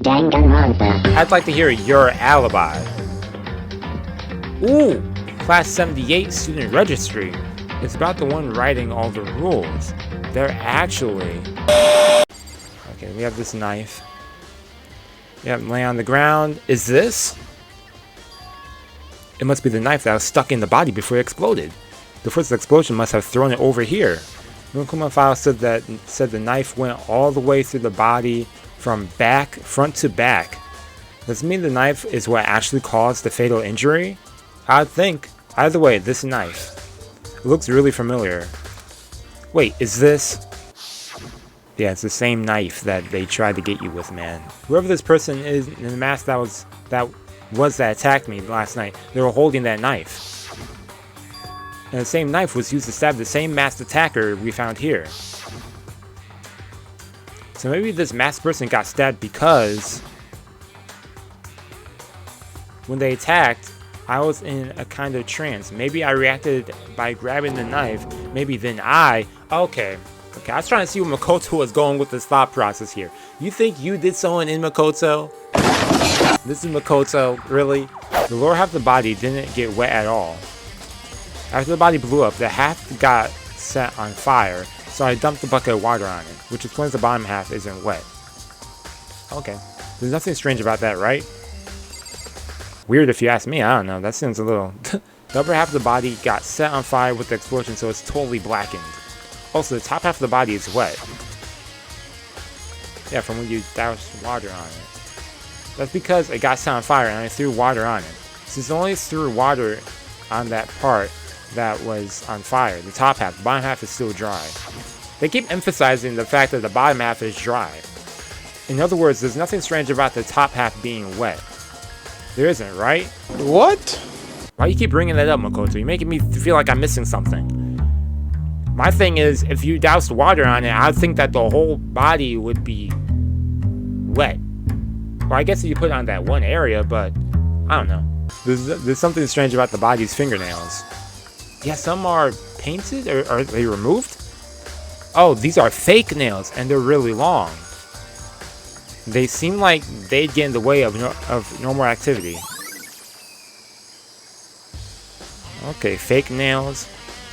Danganronpa. I'd like to hear your alibi. Ooh, Class 78 student registry. It's about the one writing all the rules. They're actually... Okay, we have this knife. Yep, lay on the ground. Is this? It must be the knife that was stuck in the body before it exploded. The first explosion must have thrown it over here. Monokuma file said the knife went all the way through the body from front to back. Does it mean the knife is what actually caused the fatal injury? I'd think. Either way, this knife. It looks really familiar. Wait, is this? Yeah, it's the same knife that they tried to get you with, man. Whoever this person is in the mask that attacked me last night, they were holding that knife. And the same knife was used to stab the same masked attacker we found here. So maybe this masked person got stabbed because when they attacked, I was in a kind of trance. Maybe I reacted by grabbing the knife. Maybe then Okay, I was trying to see where Makoto was going with this thought process here. You think you did someone in Makoto? This is Makoto, really? The lower half of the body didn't get wet at all. After the body blew up, the half got set on fire, so I dumped a bucket of water on it, which explains the bottom half isn't wet. Okay, there's nothing strange about that, right? Weird if you ask me, I don't know, that seems a little... The upper half of the body got set on fire with the explosion, so it's totally blackened. Also, the top half of the body is wet. Yeah, from when you doused water on it. That's because it got set on fire and I threw water on it. Since I only threw water on that part that was on fire, the top half, the bottom half is still dry. They keep emphasizing the fact that the bottom half is dry. In other words, there's nothing strange about the top half being wet. There isn't, right? What? Why do you keep bringing that up, Makoto? You're making me feel like I'm missing something. My thing is, if you doused water on it, I'd think that the whole body would be wet. Well, I guess if you put it on that one area, but I don't know. There's something strange about the body's fingernails. Yeah, some are painted, or are they removed? Oh, these are fake nails, and they're really long. They seem like they'd get in the way of normal activity. Okay, fake nails.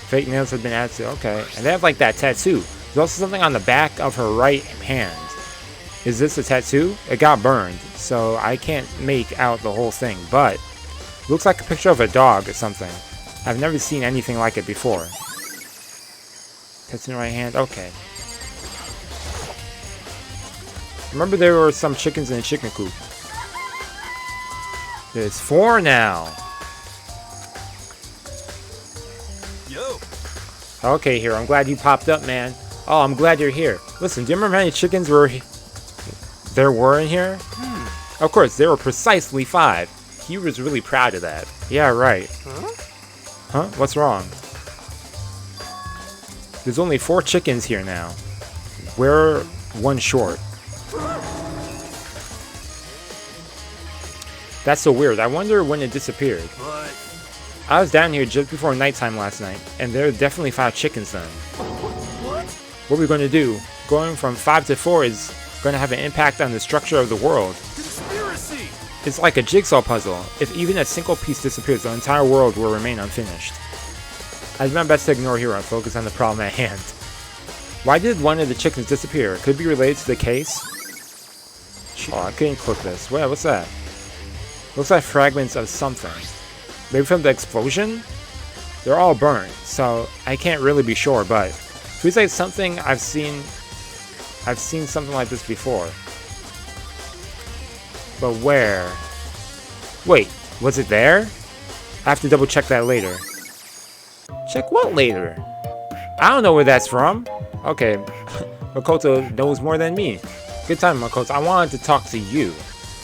Fake nails have been added to, okay. And they have like that tattoo. There's also something on the back of her right hand. Is this a tattoo? It got burned, so I can't make out the whole thing, but it looks like a picture of a dog or something. I've never seen anything like it before. Tattoo in the right hand, okay. Remember there were some chickens in a chicken coop. There's 4 now. Yo. Okay, Hero, I'm glad you popped up, man. Oh, I'm glad you're here. Listen, do you remember how many chickens there were in here? Of course, there were precisely 5. He was really proud of that. Yeah, right. Huh? What's wrong? There's only 4 chickens here now. We're 1 short. That's so weird. I wonder when it disappeared. I was down here just before nighttime last night, and there are definitely 5 chickens then. What are we going to do? Going from 5 to 4 is going to have an impact on the structure of the world. Conspiracy! It's like a jigsaw puzzle. If even a single piece disappears, the entire world will remain unfinished. I did my best to ignore Hero and focus on the problem at hand. Why did one of the chickens disappear? Could it be related to the case? Oh, I couldn't click this. Wait, what's that? Looks like fragments of something. Maybe from the explosion? They're all burned, so I can't really be sure, but feels like something I've seen something like this before. But where? Wait, was it there? I have to double check that later. Check what later? I don't know where that's from. Okay, Makoto knows more than me. Good time, Makoto. I wanted to talk to you.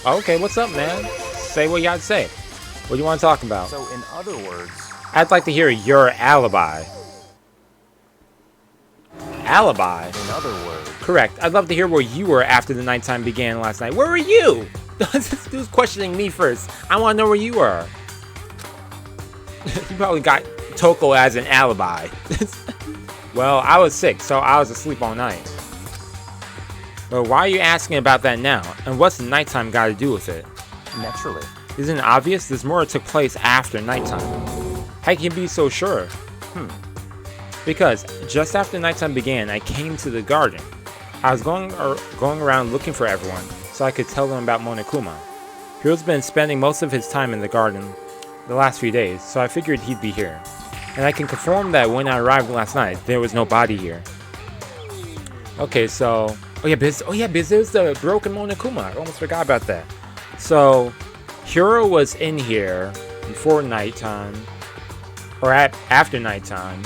Okay, what's up, man? Say what you gotta say. What do you want to talk about? So, in other words... I'd like to hear your alibi. Alibi? In other words... Correct. I'd love to hear where you were after the nighttime began last night. Where were you? This dude's questioning me first. I want to know where you were. You probably got Toko as an alibi. Well, I was sick, so I was asleep all night. But why are you asking about that now? And what's nighttime got to do with it? Naturally. Isn't it obvious? This murder took place after nighttime. How can you be so sure? Because just after nighttime began, I came to the garden. I was going around looking for everyone so I could tell them about Monokuma. Hiro's been spending most of his time in the garden the last few days, so I figured he'd be here. And I can confirm that when I arrived last night, there was no body here. Okay, so... Oh yeah, because there's the broken Monokuma. I almost forgot about that. So, Hiro was in here before nighttime, or after nighttime.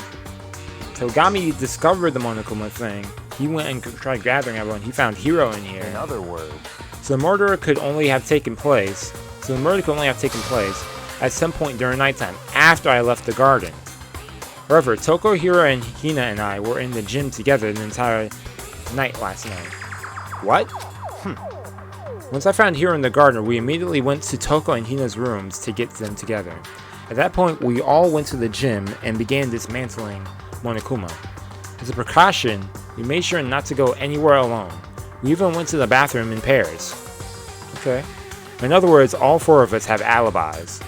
Togami discovered the Monokuma thing. He went and tried gathering everyone. He found Hiro in here. In other words, So the murder could only have taken place at some point during nighttime, after I left the garden. However, Toko, Hiro, and Hina and I were in the gym together the entire night last night. What? Once I found Hiro in the garden, we immediately went to Toko and Hina's rooms to get them together. At that point, we all went to the gym and began dismantling Monokuma. As a precaution, we made sure not to go anywhere alone. We even went to the bathroom in pairs. Okay. In other words, all four of us have alibis.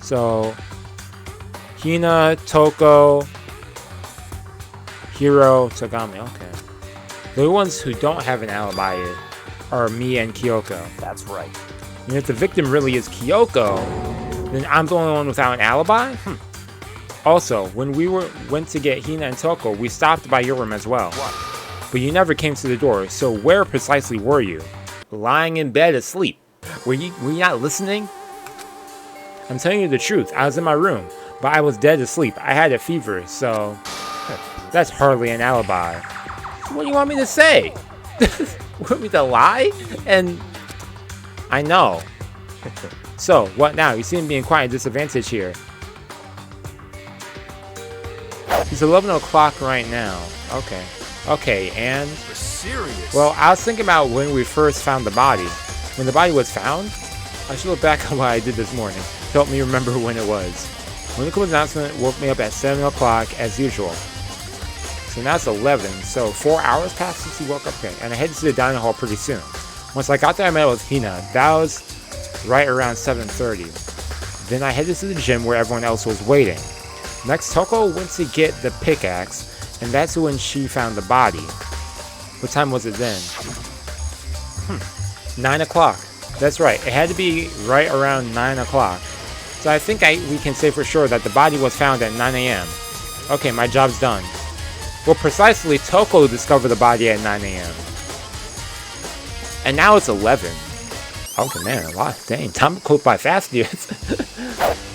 So, Hina, Toko, Hiro, Togami. Okay. The ones who don't have an alibi are me and Kyoko. that's right. And if the victim really is Kyoko, then I'm the only one without an alibi? Also, when we went to get Hina and Toko, we stopped by your room as well. What? But you never came to the door, so where precisely were you? Lying in bed asleep. Were you not listening? I'm telling you the truth, I was in my room, but I was dead asleep. I had a fever, so... That's hardly an alibi. What do you want me to say? Want me to lie? And... I know. So, what now? You seem to be in quite a disadvantage here. It's 11 o'clock right now. Okay, and... You're serious? Well, I was thinking about when we first found the body. When the body was found, I should look back on what I did this morning to help me remember when it was. Monokuma's announcement woke me up at 7 o'clock as usual. So now it's 11, so 4 hours passed since he woke up. Okay, and I headed to the dining hall pretty soon. Once I got there, I met with Hina. That was right around 7:30. Then I headed to the gym where everyone else was waiting. Next, Toko went to get the pickaxe, and that's when she found the body. What time was it then? 9 o'clock. That's right, it had to be right around 9 o'clock. So I think we can say for sure that the body was found at 9 a.m. Okay, my job's done. Well, precisely, Toko discovered the body at 9 a.m. And now it's 11. Okay, man, a lot. Dang, time goes by fast here.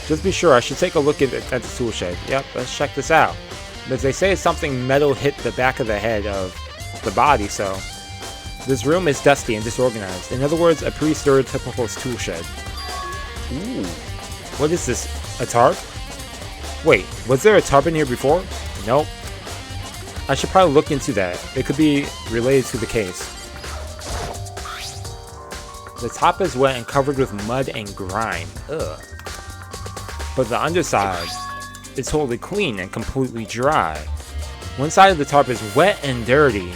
Just be sure, I should take a look at the tool shed. Yep, let's check this out. Because they say something metal hit the back of the head of the body, so... This room is dusty and disorganized. In other words, a pretty stereotypical tool shed. Ooh. What is this? A tarp? Wait, was there a tarp in here before? Nope. I should probably look into that. It could be related to the case. The top is wet and covered with mud and grime. Ugh. But the underside is totally clean and completely dry. One side of the tarp is wet and dirty.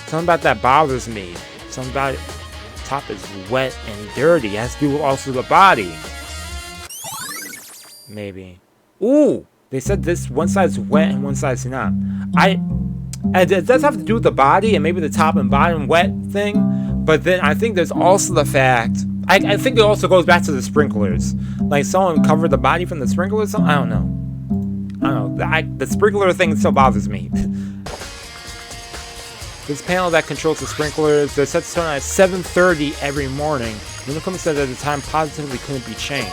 Something about that bothers me. Something about it. The top is wet and dirty. It has to do with also the body. Maybe. Ooh! They said this one side's wet and one side's not. And it does have to do with the body and maybe the top and bottom wet thing. But then I think there's also the fact... I think it also goes back to the sprinklers. Like someone covered the body from the sprinklers? I don't know. The sprinkler thing still bothers me. This panel that controls the sprinklers, they're set to turn on at 7:30 every morning. Monokuma said that the time positively couldn't be changed.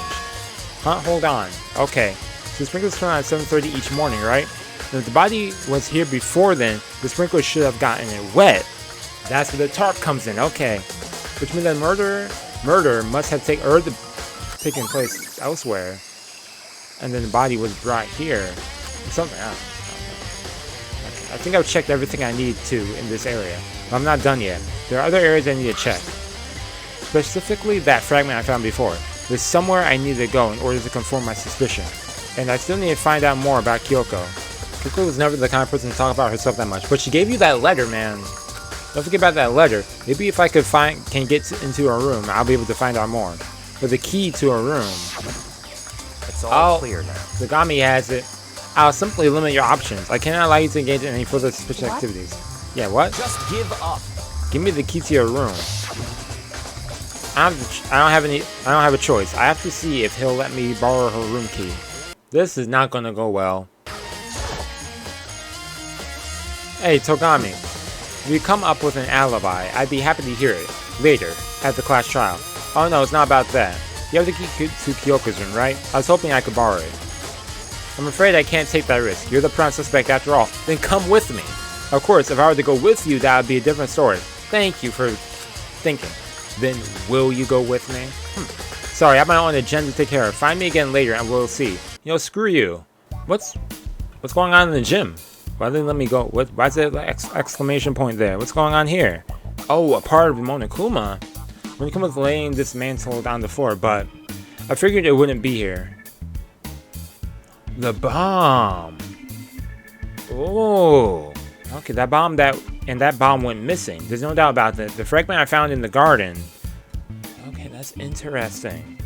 Huh? Hold on. Okay. So the sprinklers turn on at 7:30 each morning, right? And if the body was here before then, the sprinklers should have gotten it wet. That's where the tarp comes in. Okay. Which means that murder must have taken place elsewhere. And then the body was brought here. Something else. I think I've checked everything I need to in this area, but I'm not done yet. There are other areas I need to check. Specifically that fragment I found before. There's somewhere I need to go in order to confirm my suspicion. And I still need to find out more about Kyoko. Kyoko was never the kind of person to talk about herself that much, but she gave you that letter, man. Don't forget about that letter. Maybe if I can get into her room, I'll be able to find out more. With the key to her room. It's all clear now. Togami has it. I'll simply limit your options. I cannot allow you to engage in any further suspicious activities. Yeah, what? Just give up. Give me the key to your room. I don't have a choice. I have to see if he'll let me borrow her room key. This is not gonna go well. Hey, Togami. If you come up with an alibi, I'd be happy to hear it. Later, at the class trial. Oh no, it's not about that. You have the key to Kyoko's room, right? I was hoping I could borrow it. I'm afraid I can't take that risk. You're the prime suspect after all. Then come with me. Of course, if I were to go with you, that would be a different story. Thank you for thinking. Then will you go with me? Sorry, I have my own agenda to take care of. Find me again later and we'll see. You know, screw you. What's going on in the gym? Why didn't let me go? Why is there an exclamation point there? What's going on here? Oh, a part of Monokuma. Monokuma's laying dismantled on the floor, but I figured it wouldn't be here. The bomb. Oh. Okay, that bomb went missing. There's no doubt about that. The fragment I found in the garden. Okay, that's interesting.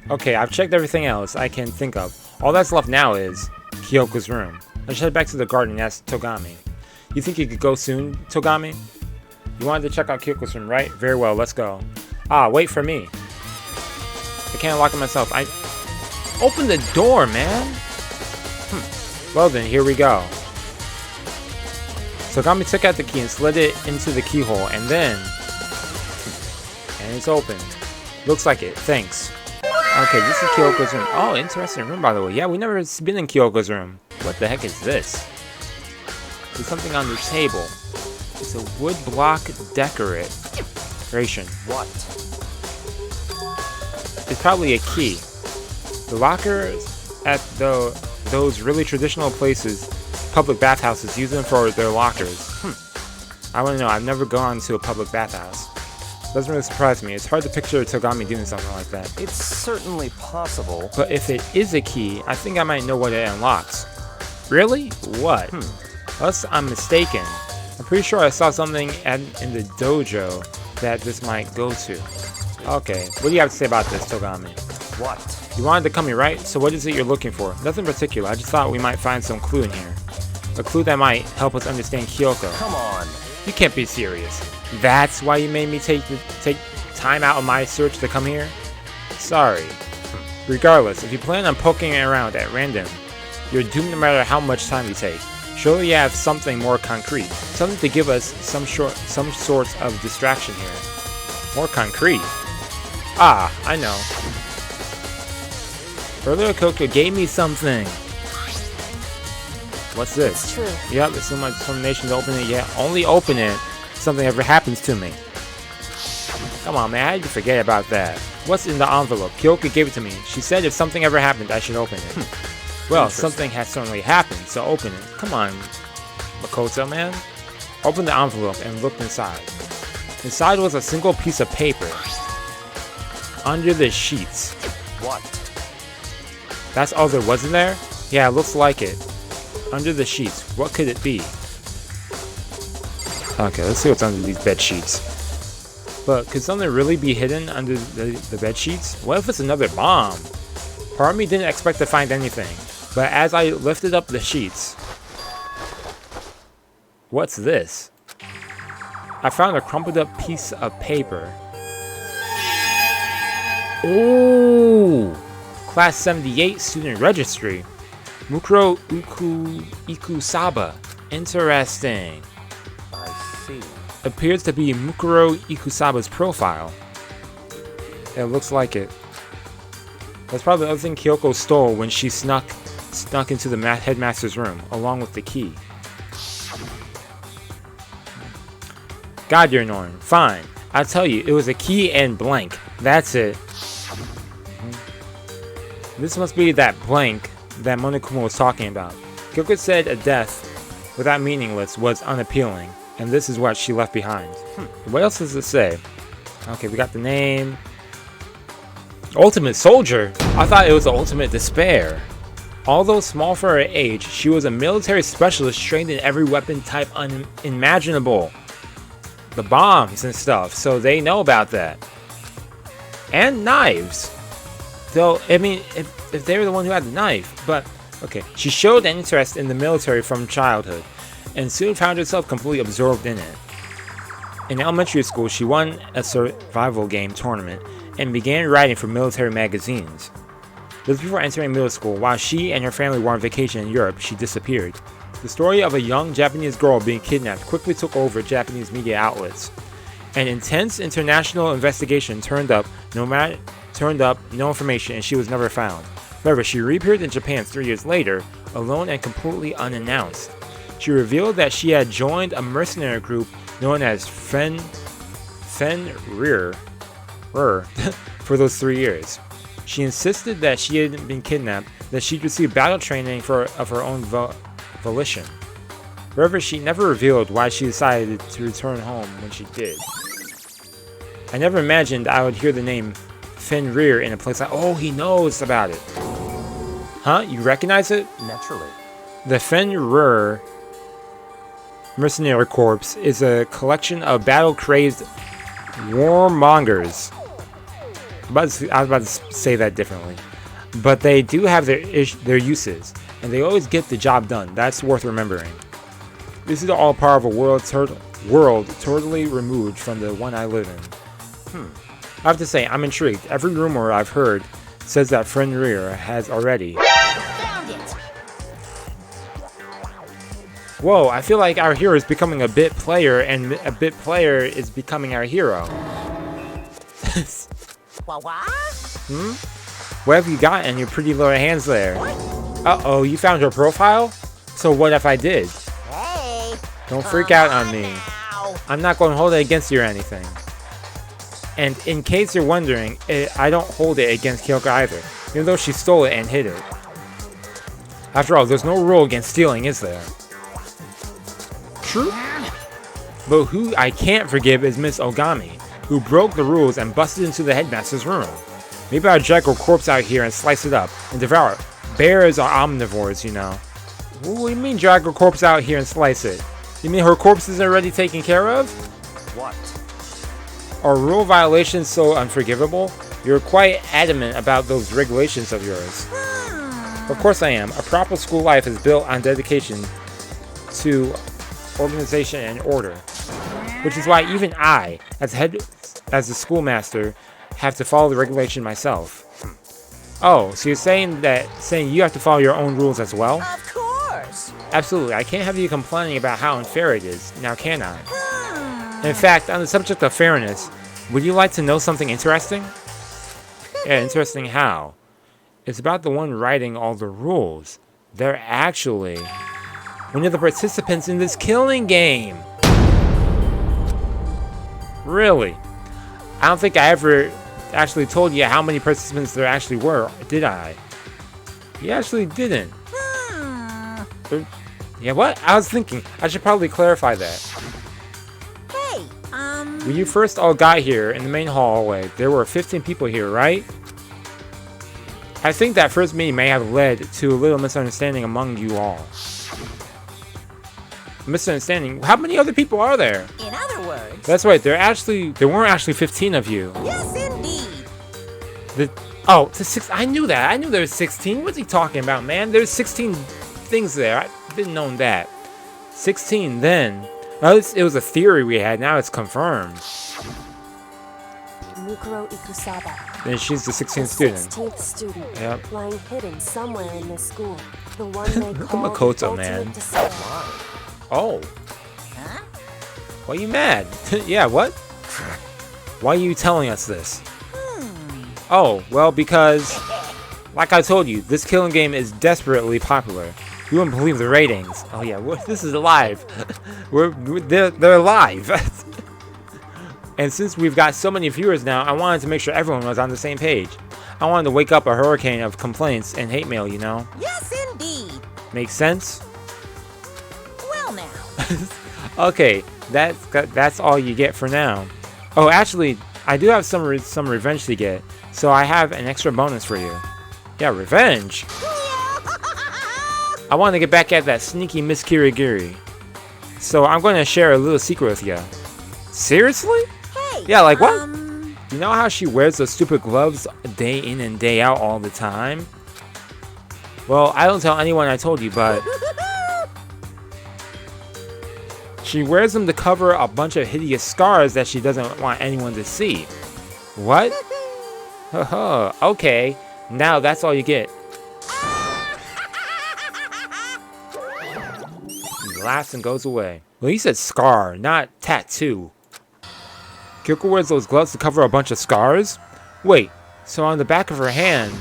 Okay, I've checked everything else I can think of. All that's left now is Kyoko's room. Let's head back to the garden and ask Togami. You think you could go soon, Togami? You wanted to check out Kyoko's room, right? Very well, let's go. Ah, wait for me. I can't lock it myself. Open the door, man! Well then, here we go. Togami took out the key and slid it into the keyhole, and then... And it's open. Looks like it, thanks. Okay, this is Kyoko's room. Oh, interesting room, by the way. Yeah, we never been in Kyoko's room. What the heck is this? There's something on the table. It's a wood block decoration. What? It's probably a key. The lockers at those really traditional places, public bathhouses, use them for their lockers. I want to know. I've never gone to a public bathhouse. Doesn't really surprise me. It's hard to picture Togami doing something like that. It's certainly possible. But if it is a key, I think I might know what it unlocks. Really? What? Unless I'm mistaken. I'm pretty sure I saw something in the dojo that this might go to. Okay, what do you have to say about this, Togami? What? You wanted to come here, right? So what is it you're looking for? Nothing particular. I just thought we might find some clue in here. A clue that might help us understand Kyoko. Come on. You can't be serious. That's why you made me take time out of my search to come here? Sorry. Regardless, if you plan on poking around at random, you're doomed no matter how much time you take. Surely you have something more concrete. Something to give us some sort of distraction here. More concrete? Ah, I know. Earlier Kyoko gave me something. What's this? It's true. Yep, it's in my determination to open it yet. Only open it if something ever happens to me. Come on, man, how did you forget about that? What's in the envelope? Kyoko gave it to me. She said if something ever happened, I should open it. Well, something has certainly happened, so open it. Come on, Makoto, man. Open the envelope and looked inside. Inside was a single piece of paper. Under the sheets. What? That's all there was in there? Yeah, it looks like it. Under the sheets. What could it be? Okay, let's see what's under these bed sheets. But could something really be hidden under the bed sheets? What if it's another bomb? Part of me didn't expect to find anything. But as I lifted up the sheets... What's this? I found a crumpled up piece of paper. Ooh! Class 78 student registry. Mukuro Ikusaba. Interesting. I see. Appears to be Mukuro Ikusaba's profile. It looks like it. That's probably the other thing Kyoko stole when she snuck into the headmaster's room, along with the key. God, you're annoying. Fine. I'll tell you, it was a key and blank. That's it. This must be that blank that Monokuma was talking about. Kyoko said a death without meaningless was unappealing, and this is what she left behind. What else does it say? Okay, we got the name. Ultimate Soldier? I thought it was the Ultimate Despair. Although small for her age, she was a military specialist trained in every weapon type unimaginable. the bombs and stuff, so they know about that. And knives. Though, I mean, if they were the one who had the knife, but, okay. She showed an interest in the military from childhood, and soon found herself completely absorbed in it. In elementary school, she won a survival game tournament, and began writing for military magazines. Just before entering middle school, while she and her family were on vacation in Europe, she disappeared. The story of a young Japanese girl being kidnapped quickly took over Japanese media outlets. An intense international investigation turned up no information, and she was never found. However, she reappeared in Japan 3 years later, alone and completely unannounced. She revealed that she had joined a mercenary group known as Fenrir for those 3 years. She insisted that she hadn't been kidnapped, that she'd received battle training of her own volition. However, she never revealed why she decided to return home when she did. I never imagined I would hear the name Fenrir in a place like, oh, he knows about it. Huh? You recognize it? Naturally. The Fenrir Mercenary Corps is a collection of battle-crazed warmongers. I was about to say that differently. But they do have their uses, and they always get the job done. That's worth remembering. This is all part of a world totally removed from the one I live in. I have to say, I'm intrigued. Every rumor I've heard says that Fenrir has already. Found it. Whoa, I feel like our hero is becoming a bit player, and a bit player is becoming our hero. What? What have you got in your pretty little hands there? Uh-oh, you found her profile? So what if I did? Hey. Don't freak out on me. Now. I'm not going to hold it against you or anything. And in case you're wondering, I don't hold it against Kyoko either, even though she stole it and hid it. After all, there's no rule against stealing, is there? True. But who I can't forgive is Miss Ogami, who broke the rules and busted into the headmaster's room. Maybe I'll drag her corpse out here and slice it up and devour it. Bears are omnivores, you know. What do you mean drag her corpse out here and slice it? You mean her corpse isn't already taken care of? What? Are rule violations so unforgivable? You're quite adamant about those regulations of yours. Of course I am. A proper school life is built on dedication to organization and order. Which is why even I, as the schoolmaster, have to follow the regulation myself. Oh, so you're saying you have to follow your own rules as well? Of course. Absolutely. I can't have you complaining about how unfair it is, now can I? In fact, on the subject of fairness, would you like to know something interesting? Yeah, interesting how? It's about the one writing all the rules. They're actually one of the participants in this killing game. Really? I don't think I ever actually told you how many participants there actually were, did I? You actually didn't. Yeah, what? I was thinking, I should probably clarify that. Hey, When you first all got here in the main hallway, there were 15 people here, right? I think that first meeting may have led to a little misunderstanding among you all. Misunderstanding? How many other people are there? in other words. That's right, there weren't actually 15 of you. Yes, indeed. I knew that. I knew there was 16. What's he talking about, man? There's 16 things there. I didn't know that. 16 then. It was a theory we had. Now it's confirmed. Mukuro Ikusaba. Then she's the 16th The student. 16th student, Yep. lying hidden somewhere in this school. The one they Look at call Makoto, the man. ultimate decider. Oh. Huh? Why are you mad? Yeah, what? Why are you telling us this? Oh, well, because, like I told you, this killing game is desperately popular. You wouldn't believe the ratings. Oh yeah, this is live. They're live. And since we've got so many viewers now, I wanted to make sure everyone was on the same page. I wanted to wake up a hurricane of complaints and hate mail, you know? Yes, indeed. Makes sense? Well, now. Okay, that's all you get for now. Oh, actually, I do have some revenge to get, so I have an extra bonus for you. Yeah, revenge? I want to get back at that sneaky Miss Kirigiri. So I'm going to share a little secret with you. Seriously? Hey. Yeah, like what? You know how she wears those stupid gloves day in and day out all the time? Well, I don't tell anyone I told you, but she wears them to cover a bunch of hideous scars that she doesn't want anyone to see. What? Haha, okay. Now that's all you get. He laughs and goes away. Well, he said scar, not tattoo. Kyoko wears those gloves to cover a bunch of scars? Wait, so on the back of her hand...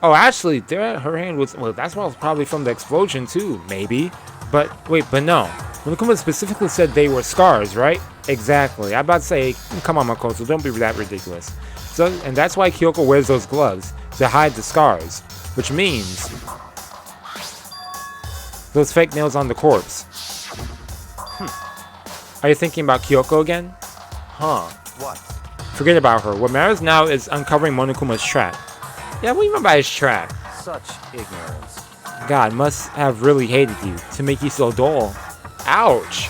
Oh, actually, there, her hand was... Well, that's probably from the explosion, too, maybe. But, wait, but no. Monokuma specifically said they were scars, right? Exactly. I'm about to say, come on, Makoto, don't be that ridiculous. So, and that's why Kyoko wears those gloves, to hide the scars. Which means... those fake nails on the corpse. Are you thinking about Kyoko again? Huh. What? Forget about her. What matters now is uncovering Monokuma's trap. Yeah, what do you mean by his trap? Such ignorance. God must have really hated you to make you so dull. Ouch!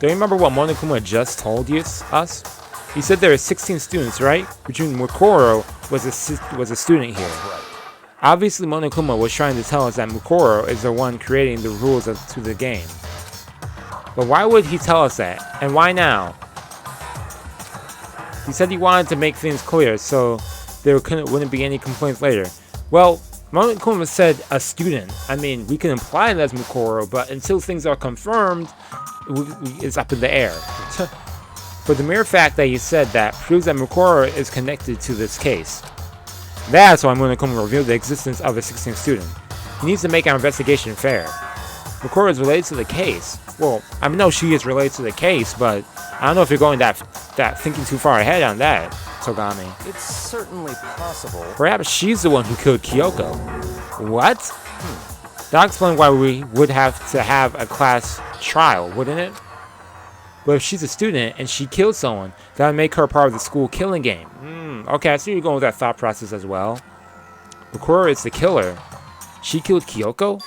Do you remember what Monokuma just told us? He said there are 16 students, right? Between Mukuro was a student here. Right. Obviously, Monokuma was trying to tell us that Mukuro is the one creating the rules to the game. But why would he tell us that? And why now? He said he wanted to make things clear so there wouldn't be any complaints later. Well, Monokuma said a student. I mean, we can imply that's Mukuro, but until things are confirmed, it's up in the air. But the mere fact that he said that proves that Mukuro is connected to this case. That's why Monokuma revealed the existence of a 16th student. He needs to make our investigation fair. Mukuro is related to the case. Well, I know she is related to the case, but I don't know if you're going that thinking too far ahead on that, Togami. It's certainly possible. Perhaps she's the one who killed Kyoko. What? That'll explain why we would have to have a class trial, wouldn't it? But if she's a student and she killed someone, that would make her part of the school killing game. Okay, I see you're going with that thought process as well. Mukuro is the killer. She killed Kyoko?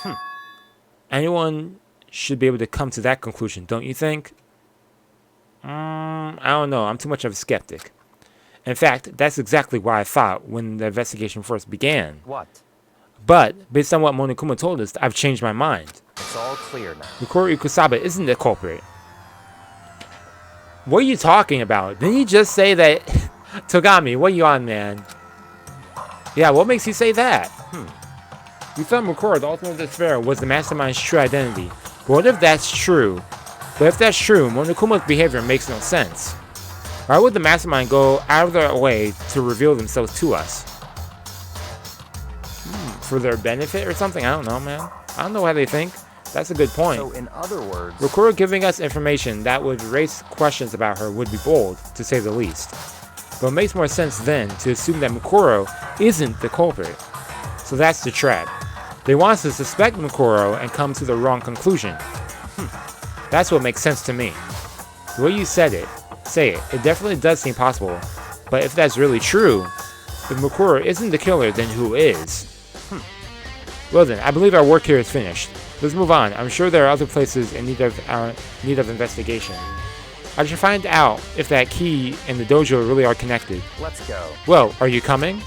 Anyone should be able to come to that conclusion, don't you think? I don't know. I'm too much of a skeptic. In fact, that's exactly what I thought when the investigation first began. What? But, based on what Monokuma told us, I've changed my mind. It's all clear now. Mukuro Ikusaba isn't the culprit. What are you talking about? Didn't you just say that... Togami, what are you on, man? Yeah, what makes you say that? You thought Mukuro, the ultimate despair, was the mastermind's true identity. But what if that's true? But if that's true, Monokuma's behavior makes no sense. Why would the mastermind go out of their way to reveal themselves to us? For their benefit or something? I don't know, man. I don't know how they think. That's a good point. So, in other words... Mukuro giving us information that would raise questions about her would be bold, to say the least. But it makes more sense then to assume that Mukuro isn't the culprit. So that's the trap. They want us to suspect Mukuro and come to the wrong conclusion. That's what makes sense to me. The way you said it, it definitely does seem possible. But if that's really true, if Mukuro isn't the killer, then who is? Well then, I believe our work here is finished. Let's move on. I'm sure there are other places in need of investigation. I should find out if that key and the dojo really are connected. Let's go. Well, are you coming?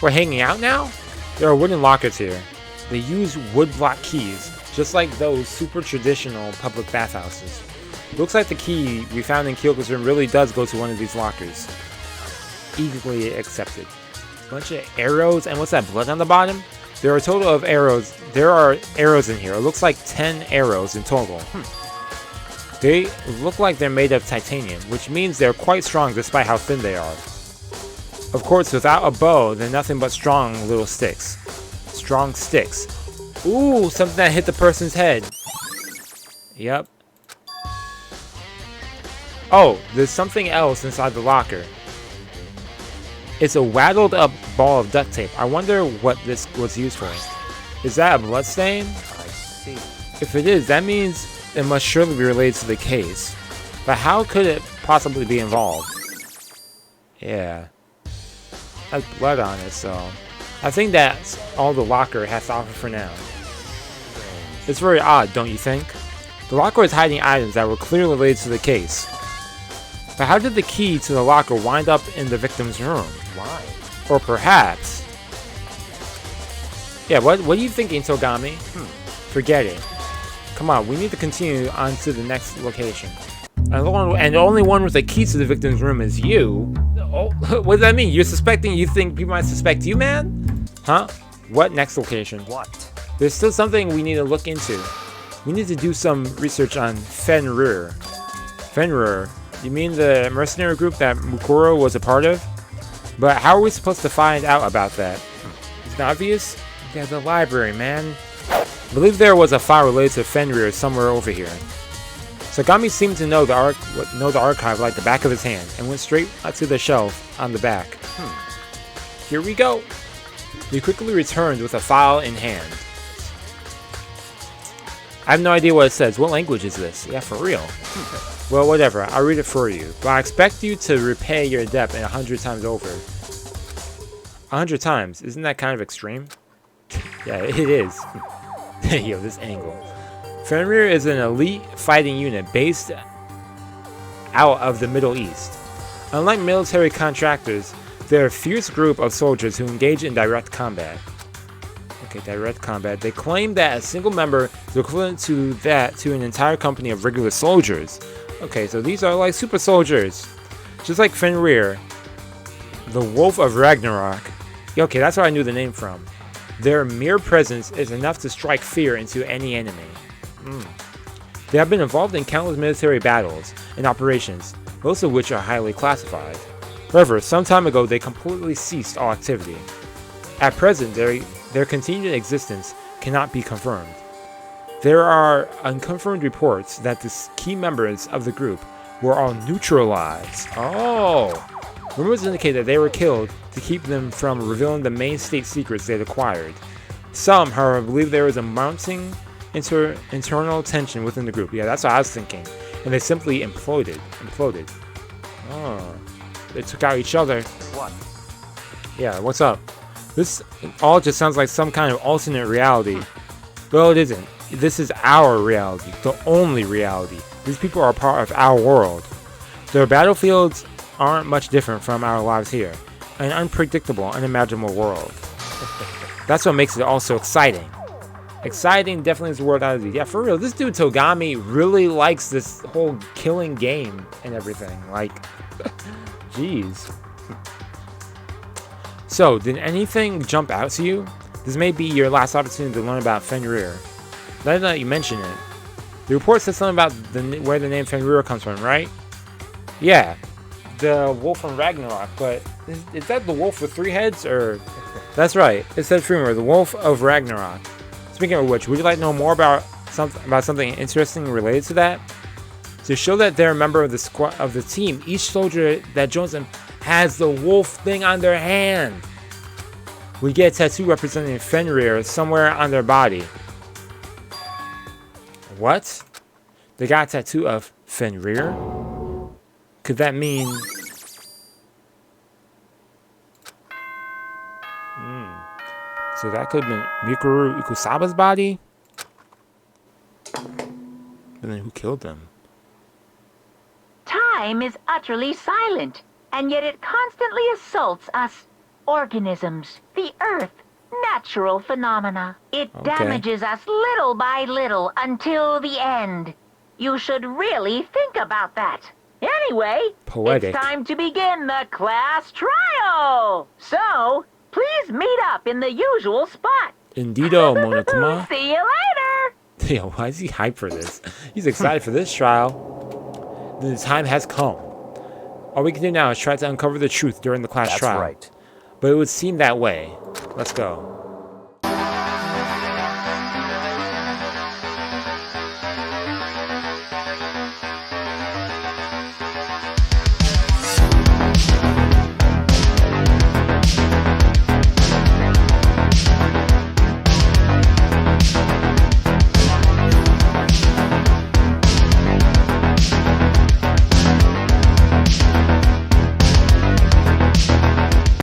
We're hanging out now? There are wooden lockers here. They use wood block keys, just like those super traditional public bathhouses. Looks like the key we found in Kyoko's room really does go to one of these lockers. Eagerly accepted. Bunch of arrows, and what's that, blood on the bottom? There are a total of arrows. There are arrows in here. It looks like 10 arrows in total. They look like they're made of titanium, which means they're quite strong despite how thin they are. Of course, without a bow, they're nothing but strong little sticks. Strong sticks. Ooh, something that hit the person's head. Yep. Oh, there's something else inside the locker. It's a waddled up ball of duct tape. I wonder what this was used for. Is that a blood stain? I see. If it is, that means it must surely be related to the case. But how could it possibly be involved? Yeah. Has blood on it, so... I think that's all the locker has to offer for now. It's very odd, don't you think? The locker was hiding items that were clearly related to the case. But how did the key to the locker wind up in the victim's room? Why? Or perhaps... Yeah, what are you thinking, Togami? Forget it. Come on, we need to continue on to the next location. And the only one with the key to the victim's room is you? Oh, what does that mean? You're suspecting, you think people might suspect you, man? Huh? What next location? What? There's still something we need to look into. We need to do some research on Fenrir. Fenrir? You mean the mercenary group that Mukuro was a part of? But how are we supposed to find out about that? Is it obvious? Yeah, the library, man. I believe there was a file related to Fenrir somewhere over here. Sagami seemed to know the archive like the back of his hand, and went straight to the shelf on the back. Here we go. He quickly returned with a file in hand. I have no idea what it says. What language is this? Yeah, for real. Well, whatever. I'll read it for you. But I expect you to repay your debt 100 times over. 100 times? Isn't that kind of extreme? Yeah, it is. Yo, this angle. Fenrir is an elite fighting unit based out of the Middle East. Unlike military contractors, they're a fierce group of soldiers who engage in direct combat. Okay, direct combat. They claim that a single member is equivalent to an entire company of regular soldiers. Okay, so these are like super soldiers. Just like Fenrir, the Wolf of Ragnarok. Okay, that's where I knew the name from. Their mere presence is enough to strike fear into any enemy. They have been involved in countless military battles and operations, most of which are highly classified. However, some time ago they completely ceased all activity. At present, their continued existence cannot be confirmed. There are unconfirmed reports that the key members of the group were all neutralized. Oh! Rumors indicate that they were killed to keep them from revealing the main state secrets they'd acquired. Some, however, believe there is a mounting internal tension within the group. Yeah, that's what I was thinking. And they simply imploded. Oh. They took out each other. What? Yeah, what's up? This all just sounds like some kind of alternate reality. Well, it isn't. This is our reality. The only reality. These people are part of our world. Their battlefields aren't much different from our lives here. An unpredictable, unimaginable world. That's what makes it all so exciting. Exciting definitely is the word I would use. Yeah, for real, this dude Togami really likes this whole killing game and everything. Like, jeez. So, did anything jump out to you? This may be your last opportunity to learn about Fenrir. Now that you mention it, the report says something about where the name Fenrir comes from, right? Yeah, the wolf from Ragnarok, but is that the wolf with 3 heads, or? That's right, it said Fenrir, the wolf of Ragnarok. Speaking of which, would you like to know more about something interesting related to that? To show that they're a member of the team, each soldier that joins them has the wolf thing on their hand. We get a tattoo representing Fenrir somewhere on their body. What? They got a tattoo of Fenrir? Could that mean... So that could have been Mikuru Ikusaba's body? But then who killed them? Time is utterly silent, and yet it constantly assaults us. Organisms, the earth, natural phenomena. It damages us little by little until the end. You should really think about that. Anyway, Poetic. It's time to begin the class trial. So, please meet up in the usual spot. Indeedo, Monokuma. See you later. Yo, why is he hyped for this? He's excited for this trial. The time has come. All we can do now is try to uncover the truth during the class trial. That's right. But it would seem that way. Let's go.